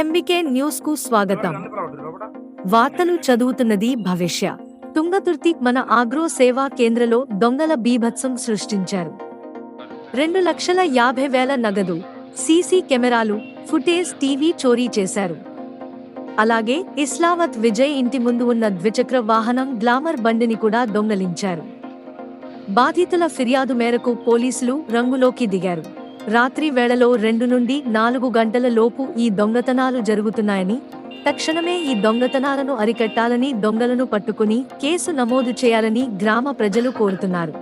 MBK news కు స్వాగతం. వార్తలు చదువుతున్నది భవిష్య. తుంగతుర్తి మన ఆగ్రో సేవా కేంద్రలో దొంగల బీభత్సం సృష్టించారు. 2,50,000 నగదు, సీసీ కెమెరాలు, ఫుటేజ్ టీవీ చోరీ చేశారు. అలాగే ఇస్లావత్ విజయ్ ఇంటి ముందు ఉన్న ద్విచక్ర వాహనం గ్లామర్ బండిని కూడా దొంగలించారు. బాధితుల ఫిర్యాదు మేరకు పోలీసులు రంగులోకి దిగారు. రాత్రి వేళలో 2 నుండి 4 గంటల లోపు ఈ దొంగతనాలు జరుగుతున్నాయని, తక్షణమే ఈ దొంగతనాలను అరికట్టాలని, దొంగలను పట్టుకుని కేసు నమోదు చేయాలని గ్రామ ప్రజలు కోరుతున్నారు.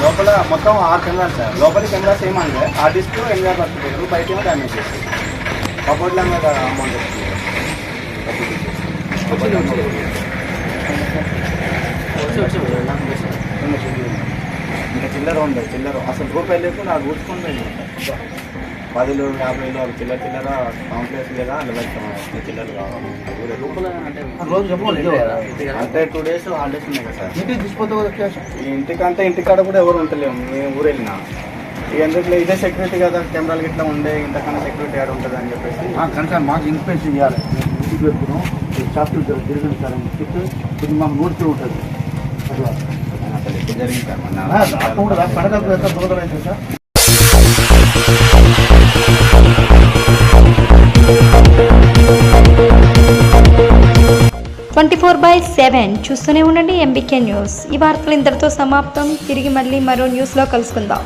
లోపల మొత్తం 6 కెమెరాలు సార్. లోపలి కెమెరాస్ ఏమంటే ఆర్టిస్ట్ ఎంజాయ్ పడుతుంది, బయట ఏమో డ్యామేజ్ చేస్తుంది. కబోర్డ్ల మీద అమౌంట్ ఇంకా చిల్లర ఉండదు. చిల్లర అసలు రూపాయలు లేకుండా నాకు కూర్చుకుంటే 10,000 50,000 అవి చిల్లర కాంప్లెక్స్ లేదా అందులో చిల్లర కావాలి. అంటే 2 days హాలిడేస్ ఉన్నాయి కదా సార్. ఇంటికి తీసుకుపోతే ఇంటికంటే ఇంటికాడ కూడా ఎవరు ఉంటలేము. మేము ఊరు వెళ్ళినా ఇక ఎందుకు ఇదే సెక్యూరిటీ కదా, కెమెరాలు ఇట్లా ఉండే ఇంతకన్నా సెక్యూరిటీ ఆడ ఉంటుంది అని చెప్పేసి సార్ మాకు ఇన్స్పెక్షన్ చేయాలి. ఇంటికి పెట్టుకున్నాం షాప్లు తిరిగింది సార్ అని చెప్పి ఇది మాకు నోటితో ఉంటుంది. అసలు ఎక్కువ జరిగింది సార్. కూడా పండగ దొరకలేదు సార్. 24/7 చూస్తూనే ఉండండి ఎంబీకే న్యూస్. ఈ వార్తలు ఇంతటితో సమాప్తం. తిరిగి మళ్ళీ మరో న్యూస్లో కలుసుకుందాం.